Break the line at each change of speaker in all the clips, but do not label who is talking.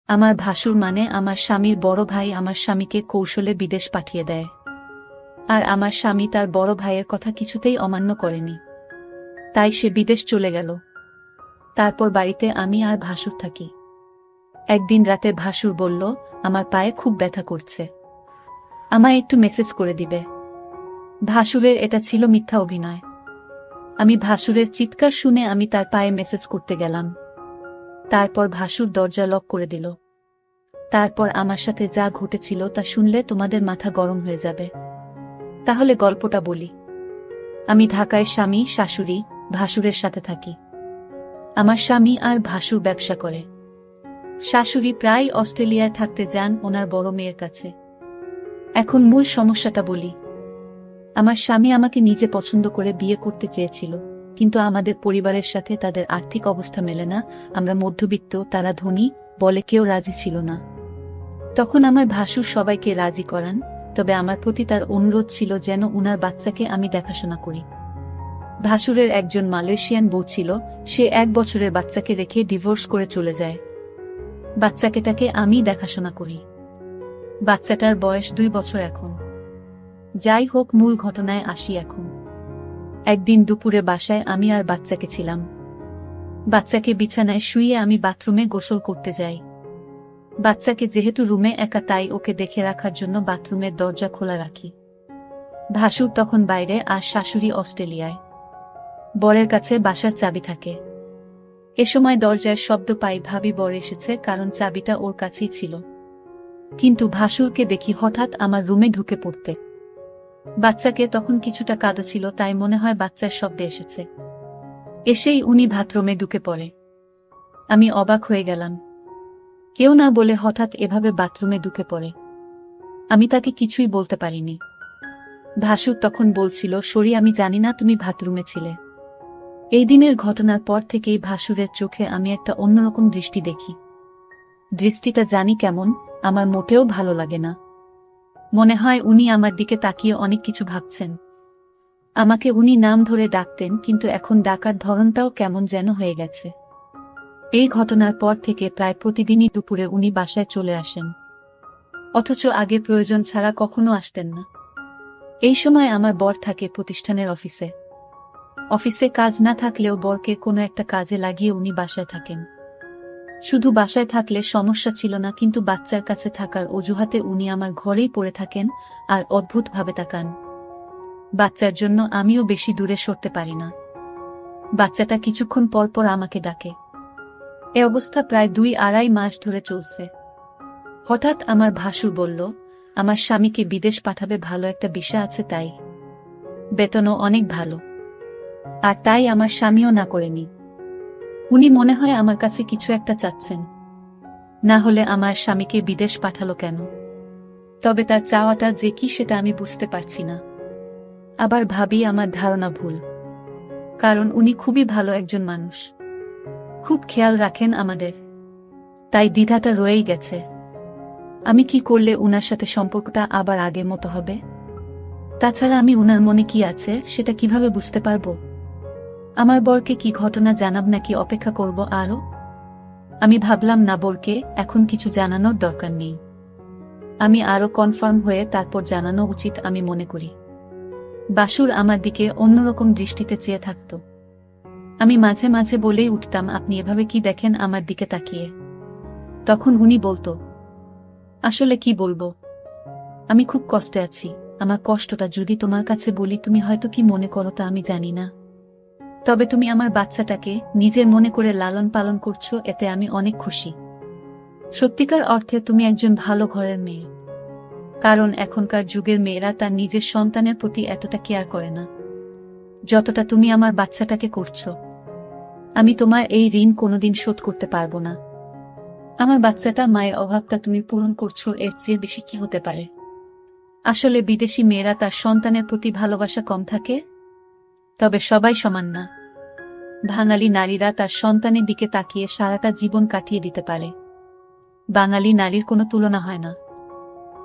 আমার ভাসুর মানে আমার স্বামীর বড় ভাই আমার স্বামীকে কৌশলে বিদেশ পাঠিয়ে দেয়। আর আমার স্বামী তার বড় ভাইয়ের কথা কিছুতেই অমান্য করেনি, তাই সে বিদেশ চলে গেল। তারপর বাড়িতে আমি আর ভাসুর থাকি। একদিন রাতে ভাসুর বলল, আমার পায়ে খুব ব্যথা করছে, আমায় একটু মেসেজ করে দিবে। ভাসুরের এটা ছিল মিথ্যা অভিনয়। আমি ভাসুরের চিৎকার শুনে আমি তার পায়ে মেসেজ করতে গেলাম। তারপর ভাসুর দরজা লক করে দিল। তারপর আমার সাথে যা ঘটেছিল তা শুনলে তোমাদের মাথা গরম হয়ে যাবে। তাহলে গল্পটা বলি। আমি ঢাকায় স্বামী, শাশুড়ি, ভাসুরের সাথে থাকি। আমার স্বামী আর ভাসুর ব্যবসা করে। শাশুড়ি প্রায় অস্ট্রেলিয়ায় থাকতে যান ওনার বড় মেয়ের কাছে। এখন মূল সমস্যাটা বলি। আমার স্বামী আমাকে নিজে পছন্দ করে বিয়ে করতে চেয়েছিল, কিন্তু আমাদের পরিবারের সাথে তাদের আর্থিক অবস্থা মেলে না। আমরা মধ্যবিত্ত, তারা ধনী, বলে কেউ রাজি ছিল না। তখন আমার ভাসুর সবাইকে রাজি করান, তবে আমার প্রতি তার অনুরোধ ছিল যেন উনার বাচ্চাকে আমি দেখাশোনা করি। ভাসুরের একজন মালয়েশিয়ান বউ ছিল, সে 1 বছরের বাচ্চাকে রেখে ডিভোর্স করে চলে যায়। বাচ্চাকেটাকে আমি দেখাশোনা করি। বাচ্চাটার বয়স 2 বছর এখন। যাই হোক, মূল ঘটনায় আসি এখন। একদিন দুপুরে বাসায় আমি আর বাচ্চাকে ছিলাম। বাচ্চাকে বিছানায় শুইয়ে আমি বাথরুমে গোসল করতে যাই। বাচ্চাকে যেহেতু রুমে একা, তাই ওকে দেখে রাখার জন্য বাথরুমের দরজা খোলা রাখি। ভাসুর তখন বাইরে আর শাশুড়ি অস্ট্রেলিয়ায়। বরের কাছে বাসার চাবি থাকে। এ সময় দরজায় শব্দ পাই, ভাবি বর এসেছে, কারণ চাবিটা ওর কাছেই ছিল। কিন্তু ভাসুরকে দেখি হঠাৎ আমার রুমে ঢুকে পড়তে। বাচ্চাকে তখন কিছুটা কাঁদা ছিল, তাই মনে হয় বাচ্চার শব্দে এসেছে। এসেই উনি বাথরুমে ঢুকে পড়ে। আমি অবাক হয়ে গেলাম। কেউ না বলে হঠাৎ এভাবে বাথরুমে ঢুকে পড়ে। আমি তাকে কিছুই বলতে পারিনি। ভাসুর তখন বলছিল, সরি, আমি জানি না তুমি বাথরুমে ছিলে। এই দিনের ঘটনার পর থেকেই ভাসুরের চোখে আমি একটা অন্যরকম দৃষ্টি দেখি। দৃষ্টিটা জানি কেমন, আমার মোটেও ভালো লাগে না। মনে হয় উনি আমার দিকে তাকিয়ে অনেক কিছু ভাবছেন। আমাকে উনি নাম ধরে ডাকতেন, কিন্তু এখন ডাকার ধরনটাও কেমন যেন হয়ে গেছে। এই ঘটনার পর থেকে প্রায় প্রতিদিনই দুপুরে উনি বাসায় চলে আসেন, অথচ আগে প্রয়োজন ছাড়া কখনো আসতেন না। এই সময় আমার বর থাকে প্রতিষ্ঠানের অফিসে। অফিসে কাজ না থাকলেও বরকে কোনো একটা কাজে লাগিয়ে উনি বাসায় থাকেন। শুধু বাসায় থাকলে সমস্যা ছিল না, কিন্তু বাচ্চার কাছে থাকার অজুহাতে উনি আমার ঘরেই পড়ে থাকেন আর অদ্ভুতভাবে তাকান। বাচ্চার জন্য আমিও বেশি দূরে সরতে পারি না। বাচ্চাটা কিছুক্ষণ পর পর আমাকে ডাকে। এ অবস্থা প্রায় 2-2.5 মাস ধরে চলছে। হঠাৎ আমার ভাসুর বলল, আমার স্বামীকে বিদেশ পাঠাবে, ভালো একটা বিষয় আছে, তাই বেতনও অনেক ভালো। আর তাই আমার স্বামীও না করেনি। উনি মনে হয় আমার কাছে কিছু একটা চাচ্ছেন, না হলে আমার স্বামীকে বিদেশ পাঠালো কেন? তবে তার চাওয়াটা যে কি সেটা আমি বুঝতে পারছি না। আবার ভাবি আমার ধারণা ভুল, কারণ উনি খুবই ভালো একজন মানুষ, খুব খেয়াল রাখেন আমাদের। তাই দ্বিধাটা রয়েই গেছে। আমি কি করলে উনার সাথে সম্পর্কটা আবার আগের মতো হবে? তাছাড়া আমি উনার মনে কি আছে সেটা কিভাবে বুঝতে পারবো? আমার বরকে কি ঘটনা জানাব, নাকি অপেক্ষা করব আরো? আমি ভাবলাম না, বরকে এখন কিছু জানানোর দরকার নেই। আমি আরো কনফার্ম হয়ে তারপর জানানো উচিত আমি মনে করি। বাসুর আমার দিকে অন্যরকম দৃষ্টিতে চেয়ে থাকত। আমি মাঝে মাঝে বলেই উঠতাম, আপনি এভাবে কি দেখেন আমার দিকে তাকিয়ে? তখন উনি বলতো, আসলে কি বলবো, আমি খুব কষ্টে আছি। আমার কষ্টটা যদি তোমার কাছে বলি, তুমি হয়তো কি মনে করো তা আমি জানি না। তবে তুমি আমার বাচ্চাটাকে নিজের মনে করে লালন পালন করছো, এতে আমি অনেক খুশি। সত্যিকার অর্থে তুমি একজন ভালো ঘরের মেয়ে। কারণ এখনকার যুগের মেয়েরা তার নিজের সন্তানের প্রতি এতটা কেয়ার করে না, যতটা তুমি আমার বাচ্চাটাকে করছো। আমি তোমার এই ঋণ কোনোদিন শোধ করতে পারবো না। আমার বাচ্চাটা, মায়ের অভাবটা তুমি পূরণ করছো, এর চেয়ে বেশি কি হতে পারে? আসলে বিদেশি মেয়েরা তার সন্তানের প্রতি ভালোবাসা কম থাকে, তবে সবাই সমান না। বাঙালি নারীরা তার সন্তানের দিকে তাকিয়ে সারাটা জীবন কাটিয়ে দিতে পারে। বাঙালি নারীর কোনো তুলনা হয় না।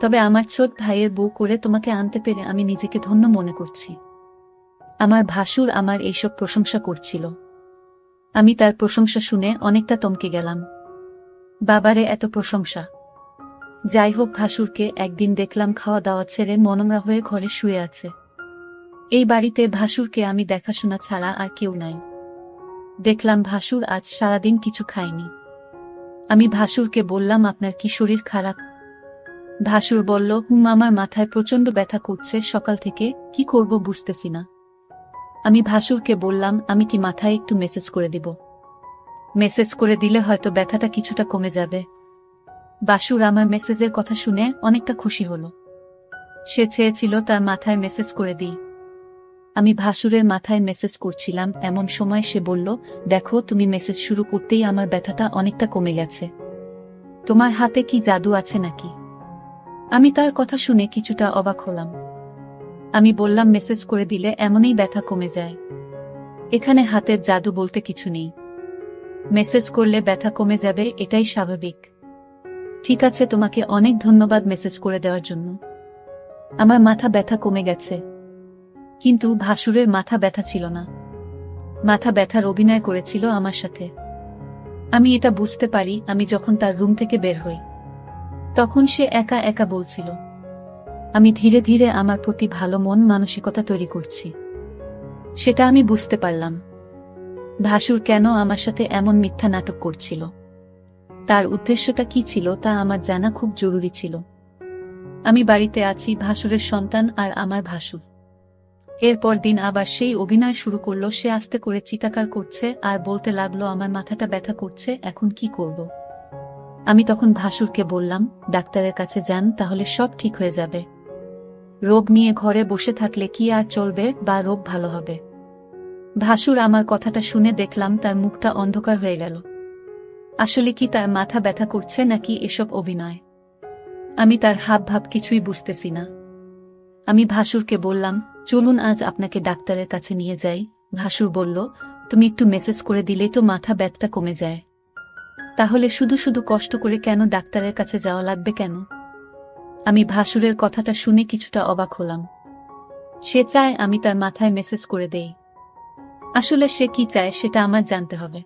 তবে আমার ছোট ভাইয়ের বউ করে তোমাকে আনতে পেরে আমি নিজেকে ধন্য মনে করছি। আমার ভাসুর আমার এইসব প্রশংসা করছিল। আমি তার প্রশংসা শুনে অনেকটা চমকে গেলাম। বাবারে এত প্রশংসা। যাই হোক, ভাসুরকে একদিন দেখলাম খাওয়া দাওয়া ছেড়ে মনমরা হয়ে ঘরে শুয়ে আছে। এই বাড়িতে ভাসুরকে আমি দেখাশোনা ছাড়া আর কেউ নাই। দেখলাম ভাসুর আজ সারাদিন কিছু খায়নি। আমি ভাসুরকে বললাম, আপনার কি শরীর খারাপ? ভাসুর বলল, আমার মাথায় প্রচন্ড ব্যথা করছে সকাল থেকে, কি করব বুঝতেছি না। আমি ভাসুরকে বললাম, আমি কি মাথায় একটু মেসেজ করে দিব? মেসেজ করে দিলে হয়তো ব্যথাটা কিছুটা কমে যাবে। ভাসুর আমার মেসেজের কথা শুনে অনেকটা খুশি হলো। সে চেয়েছিল তার মাথায় মেসেজ করে দিই। আমি ভাসুরের মাথায় মেসেজ করছিলাম, এমন সময় সে বলল, দেখো তুমি মেসেজ শুরু করতেই আমার ব্যথাটা অনেকটা কমে গেছে। তোমার হাতে কি জাদু আছে নাকি? আমি তার কথা শুনে কিছুটা অবাক হলাম। আমি বললাম, মেসেজ করে দিলে এমনই ব্যথা কমে যায়। এখানে হাতের জাদু বলতে কিছু নেই। মেসেজ করলে ব্যথা কমে যাবে, এটাই স্বাভাবিক। ঠিক আছে, তোমাকে অনেক ধন্যবাদ মেসেজ করে দেওয়ার জন্য। আমার মাথা ব্যথা কমে গেছে। কিন্তু ভাসুরের মাথা ব্যথা ছিল না। মাথা ব্যথার অভিনয় করেছিল আমার সাথে। আমি এটা বুঝতে পারি আমি যখন তার রুম থেকে বের হই। তখন সে একা একা বলছিল, আমি ধীরে ধীরে আমার প্রতি ভালো মন মানসিকতা তৈরি করছি। সেটা আমি বুঝতে পারলাম। ভাসুর কেন আমার সাথে এমন মিথ্যা নাটক করছিল, তার উদ্দেশ্যটা কি ছিল তা আমার জানা খুব জরুরি ছিল। আমি বাড়িতে আছি, ভাসুরের সন্তান আর আমার ভাসুর। এরপর দিন আবার সেই অভিনয় শুরু করলো। সে আস্তে করে চিৎকার করছে আর বলতে লাগলো, আমার মাথাটা ব্যথা করছে, এখন কি করব? আমি তখন ভাসুরকে বললাম, ডাক্তারের কাছে যান, তাহলে সব ঠিক হয়ে যাবে। রোগ নিয়ে ঘরে বসে থাকলে কি আর চলবে, বা রোগ ভালো হবে? ভাসুর আমার কথাটা শুনে দেখলাম তার মুখটা অন্ধকার হয়ে গেল। আসলে কি তার মাথা ব্যথা করছে নাকি এসব অভিনয়? আমি তার হাবভাব কিছুই বুঝতেছি না। আমি ভাসুরকে বললাম, চলুন আজ আপনাকে ডাক্তারের কাছে নিয়ে যাই। ভাসুর বলল, তুমি একটু মেসেজ করে দিলেই তো মাথা ব্যথাটা কমে যায়। তাহলে শুধু শুধু কষ্ট করে কেন ডাক্তারের কাছে যাওয়া লাগবে কেন? আমি ভাসুরের কথাটা শুনে কিছুটা অবাক হলাম। সে চায় আমি তার মাথায় মেসেজ করে দেই। আসলে সে কি চায় সেটা আমার জানতে হবে।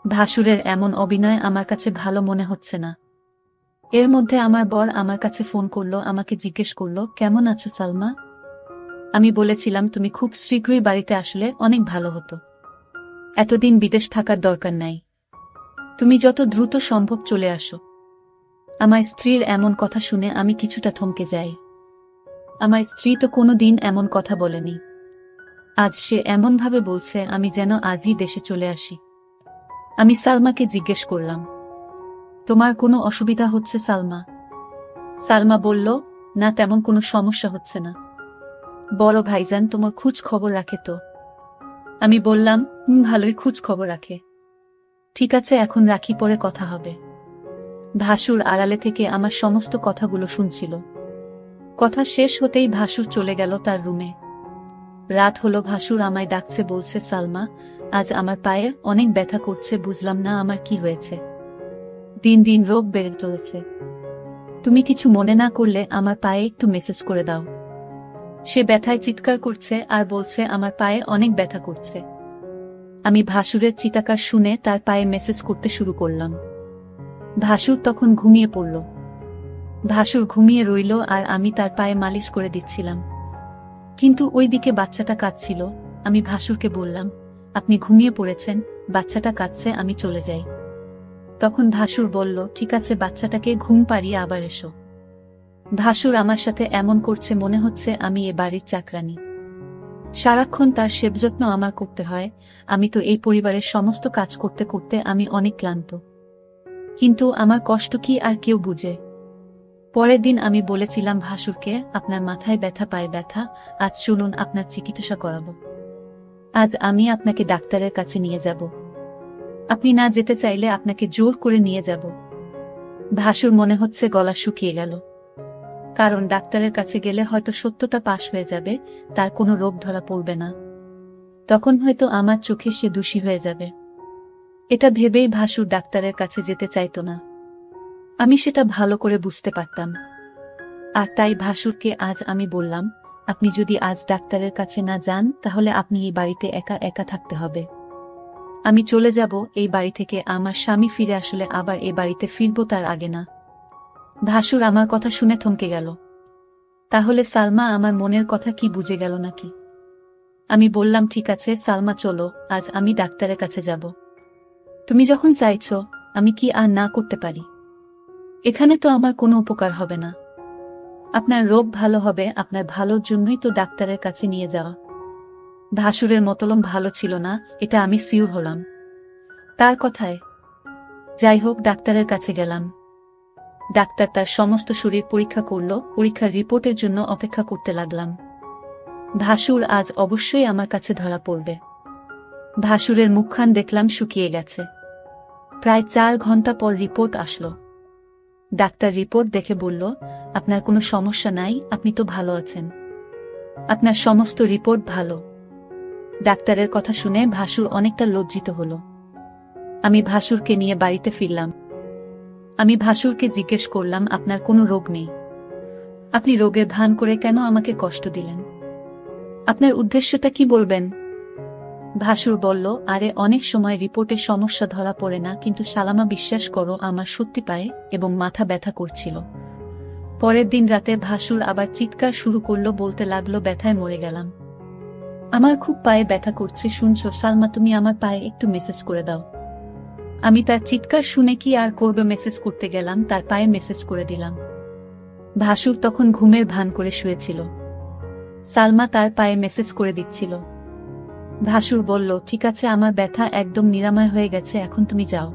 ভাসুরের এমন অভিনয় আমার কাছে ভালো মনে হচ্ছে না। এর মধ্যে আমার বর আমার কাছে ফোন করলো, আমাকে জিজ্ঞেস করলো, কেমন আছো সালমা? আমি বলেছিলাম, তুমি খুব শীঘ্রই বাড়িতে আসলে অনেক ভালো হতো। এতদিন বিদেশ থাকার দরকার নাই, তুমি যত দ্রুত সম্ভব চলে আসো। আমার স্ত্রীর এমন কথা শুনে আমি কিছুটা থমকে যাই। আমার স্ত্রী তো কোনোদিন এমন কথা বলেনি। আজ সে এমনভাবে বলছে আমি যেন আজই দেশে চলে আসি। আমি সালমাকে জিজ্ঞেস করলাম, তোমার কোনো অসুবিধা হচ্ছে সালমা? সালমা বলল, না, তেমন কোনো সমস্যা হচ্ছে না। বড় ভাইজান তোমার খোঁজ খবর রাখে তো? আমি বললাম, ভালোই খোঁজ খবর রাখে। ঠিক আছে, এখন রাখি, পরে কথা হবে। ভাসুর আড়ালে থেকে আমার সমস্ত কথাগুলো শুনছিল। কথা শেষ হতেই ভাসুর চলে গেল তার রুমে। রাত হলো, ভাসুর আমায় ডাকছে, বলছে, সালমা, আজ আমার পায়ে অনেক ব্যথা করছে, বুঝলাম না আমার কি হয়েছে। দিন দিন রোগ বেড়ে চলেছে। তুমি কিছু মনে না করলে আমার পায়ে একটু মেসেজ করে দাও। সে ব্যথায় চিৎকার করছে আর বলছে আমার পায়ে অনেক ব্যথা করছে। আমি ভাসুরের চিৎকার শুনে তার পায়ে মেসেজ করতে শুরু করলাম। ভাসুর তখন ঘুমিয়ে পড়ল। ভাসুর ঘুমিয়ে রইল আর আমি তার পায়ে মালিশ করে দিচ্ছিলাম। কিন্তু ওইদিকে বাচ্চাটা কাঁদছিল। আমি ভাসুরকে বললাম, আপনি ঘুমিয়ে পড়েছেন, বাচ্চাটা কাঁদছে, আমি চলে যাই। তখন ভাসুর বলল, ঠিক আছে, বাচ্চাটাকে ঘুম পাড়িয়ে আবার এসো। ভাসুর আমার সাথে এমন করছে মনে হচ্ছে আমি এ বাড়ির চাকরানী। সারাক্ষণ তার সেবযত্ন আমার করতে হয়। আমি তো এই পরিবারের সমস্ত কাজ করতে করতে আমি অনেক ক্লান্ত। কিন্তু আমার কষ্ট কি আর কেউ বুঝে? পরের দিন আমি বলেছিলাম ভাসুরকে, আপনার মাথায় ব্যথা, পায়ে ব্যথা, আজ চলুন আপনার চিকিৎসা করাবো। আজ আমি আপনাকে ডাক্তারের কাছে নিয়ে যাব। আপনি না যেতে চাইলে আপনাকে জোর করে নিয়ে যাব। ভাসুর মনে হচ্ছে গলা শুকিয়ে গেল। কারণ ডাক্তারের কাছে গেলে হয়তো সত্যটা পাশ হয়ে যাবে, তার কোনো রোগ ধরা পড়বে না। তখন হয়তো আমার চোখে সে দোষী হয়ে যাবে। এটা ভেবেই ভাসুর ডাক্তারের কাছে যেতে চাইতো না। আমি সেটা ভালো করে বুঝতে পারতাম। আর তাই ভাসুরকে আজ আমি বললাম, আপনি যদি আজ ডাক্তারের কাছে না যান তাহলে আপনি এই বাড়িতে একা একা থাকতে হবে। আমি চলে যাব এই বাড়ি থেকে, আমার স্বামী ফিরে আসলে আবার এ বাড়িতে ফিরব তার আগে না। ভাসুর আমার কথা শুনে থমকে গেল। তাহলে সালমা আমার মনের কথা কি বুঝে গেল নাকি? আমি বললাম, ঠিক আছে সালমা, চলো, আজ আমি ডাক্তারের কাছে যাব। তুমি যখন চাইছ, আমি কি আর না করতে পারি? এখানে তো আমার কোনো উপকার হবে না। আপনার রোগ ভালো হবে, আপনার ভালোর জন্যই তো ডাক্তারের কাছে নিয়ে যাওয়া। ভাসুরের মতলব ভালো ছিল না, এটা আমি সিউর হলাম তার কথায়। যাই হোক, ডাক্তারের কাছে গেলাম। ডাক্তার তার সমস্ত শরীর পরীক্ষা করল। পরীক্ষার রিপোর্টের জন্য অপেক্ষা করতে লাগলাম। ভাসুর আজ অবশ্যই আমার কাছে ধরা পড়বে। ভাসুরের মুখখান দেখলাম শুকিয়ে গেছে। প্রায় 4 ঘন্টা পর রিপোর্ট আসলো। ডাক্তার রিপোর্ট দেখে বলল, আপনার কোনো সমস্যা নাই, আপনি তো ভালো আছেন, আপনার সমস্ত রিপোর্ট ভালো। ডাক্তারের কথা শুনে ভাসুর অনেকটা লজ্জিত হল। আমি ভাসুরকে নিয়ে বাড়িতে ফিরলাম। আমি ভাসুরকে জিজ্ঞেস করলাম, আপনার কোনো রোগ নেই, আপনি রোগের ভান করে কেন আমাকে কষ্ট দিলেন? আপনার উদ্দেশ্যটা কি বলবেন? ভাসুর বলল, আরে অনেক সময় রিপোর্টে সমস্যা ধরা পড়ে না, কিন্তু সালামা, বিশ্বাস করো আমার সত্যি পায়ে এবং মাথা ব্যথা করছিল। পরের দিন রাতে ভাসুর আবার চিৎকার শুরু করলো, বলতে লাগলো, ব্যথায় মরে গেলাম, আমার খুব পায়ে ব্যথা করছে, শুনছো সালমা, তুমি আমার পায়ে একটু মেসেজ করে দাও। আমি তার চিৎকার শুনে কি আর করবে, মেসেজ করতে গেলাম, তার পায়ে মেসেজ করে দিলাম। ভাসুর তখন ঘুমের ভান করে শুয়েছিল। সালমা তার পায়ে মেসেজ করে দিচ্ছিল। ভাসুর বলল, ঠিক আছে, আমার ব্যথা একদম নিরাময় হয়ে গেছে, এখন তুমি যাও,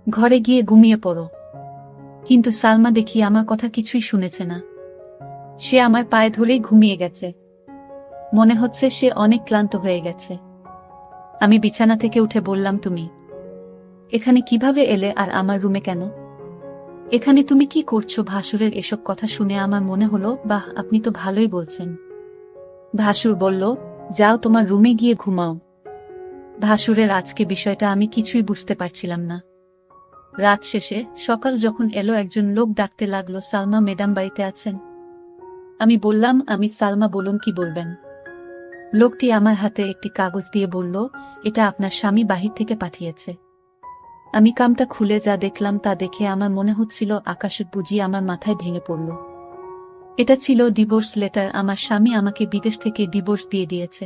ঘরে গিয়ে ঘুমিয়ে পড়ো। কিন্তু সালমা দেখি আমার কথা কিছুই শুনেছে না। সে আমার পায়ে ধরেই ঘুমিয়ে গেছে। মনে হচ্ছে সে অনেক ক্লান্ত হয়ে গেছে। আমি বিছানা থেকে উঠে বললাম, তুমি এখানে কিভাবে এলে আর আমার রুমে কেন? এখানে তুমি কি করছো? ভাসুরের এসব কথা শুনে আমার মনে হলো, বাহ, আপনি তো ভালোই বলছেন। ভাসুর বলল, যাও তোমার রুমে গিয়ে ঘুমাও। ভাসুরের আজকে বিষয়টা আমি কিছুই বুঝতে পারছিলাম না। রাত শেষে সকাল যখন এলো, একজন লোক ডাকতে লাগলো, সালমা ম্যাডাম বাড়িতে আছেন? আমি বললাম, আমি সালমা, বলুন কি বলবেন। লোকটি আমার হাতে একটি কাগজ দিয়ে বলল, এটা আপনার স্বামী বাহির থেকে পাঠিয়েছে। আমি কামটা খুলে যা দেখলাম তা দেখে আমার মনে হচ্ছিল আকাশের বুঝি আমার মাথায় ভেঙে পড়ল। এটা ছিল ডিভোর্স লেটার। আমার স্বামী আমাকে বিদেশ থেকে ডিভোর্স দিয়ে দিয়েছে।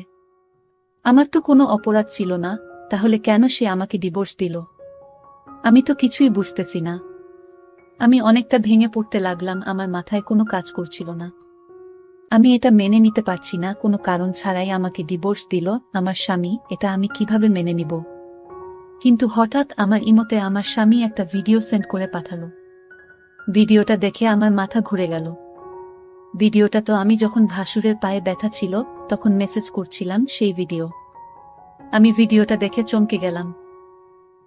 আমার তো কোনো অপরাধ ছিল না, তাহলে কেন সে আমাকে ডিভোর্স দিল? আমি তো কিছুই বুঝতেছি না। আমি অনেকটা ভেঙে পড়তে লাগলাম, আমার মাথায় কোনো কাজ করছিল না। আমি এটা মেনে নিতে পারছি না, কোনো কারণ ছাড়াই আমাকে ডিভোর্স দিল আমার স্বামী, এটা আমি কিভাবে মেনে নিব? কিন্তু হঠাৎ আমার ইমোতে আমার স্বামী একটা ভিডিও সেন্ড করে পাঠালো। ভিডিওটা দেখে আমার মাথা ঘুরে গেল। ভিডিওটা তো আমি যখন ভাসুরের পায়ে ব্যথা ছিল তখন মেসেজ করছিলাম, সেই ভিডিও। আমি ভিডিওটা দেখে চমকে গেলাম।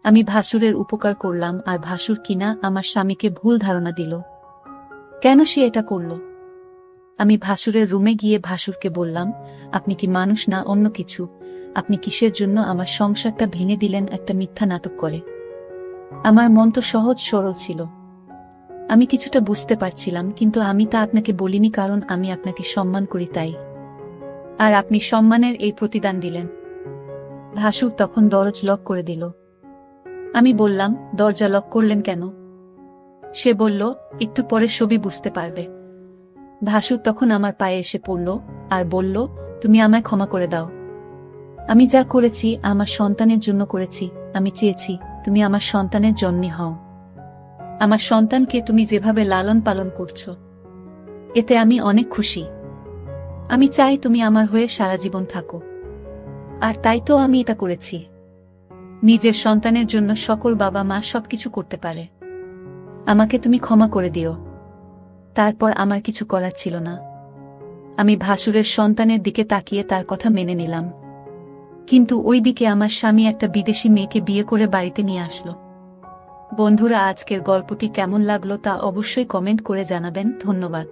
আমি ভাসুরের উপকার করলাম আর ভাসুর কিনা আমার স্বামীকে ভুল ধারণা দিল। কেন সে এটা করল? আমি ভাসুরের রুমে গিয়ে ভাসুরকে বললাম, আপনি কি মানুষ না অন্য কিছু? আপনি কিসের জন্য আমার সংসারটা ভেঙে দিলেন একটা মিথ্যা নাটক করে? আমার মন তো সহজ সরল ছিল, আমি কিছুটা বুঝতে পারছিলাম, কিন্তু আমি তা আপনাকে বলিনি, কারণ আমি আপনাকে সম্মান করি তাই। আর আপনি সম্মানের এই প্রতিদান দিলেন। ভাসুর তখন দরজা লক করে দিল। আমি বললাম, দরজা লক করলেন কেন? সে বলল, একটু পরে সবই বুঝতে পারবে। ভাসুর তখন আমার পায়ে এসে পড়ল আর বলল, তুমি আমায় ক্ষমা করে দাও। আমি যা করেছি আমার সন্তানের জন্য করেছি। আমি চেয়েছি তুমি আমার সন্তানের জন্মই হও। আমার সন্তানকে তুমি যেভাবে লালন পালন করছো, এতে আমি অনেক খুশি। আমি চাই তুমি আমার হয়ে সারা জীবন থাকো। আর তাই তো আমি এটা করেছি। নিজের সন্তানের জন্য সকল বাবা মা সবকিছু করতে পারে। আমাকে তুমি ক্ষমা করে দিও। তারপর আমার কিছু করার ছিল না। আমি ভাসুরের সন্তানের দিকে তাকিয়ে তার কথা মেনে নিলাম। কিন্তু ওই দিকে আমার স্বামী একটা বিদেশি মেয়েকে বিয়ে করে বাড়িতে নিয়ে আসলো। বন্ধুরা, আজকের গল্পটি কেমন লাগলো তা অবশ্যই কমেন্ট করে জানাবেন। ধন্যবাদ।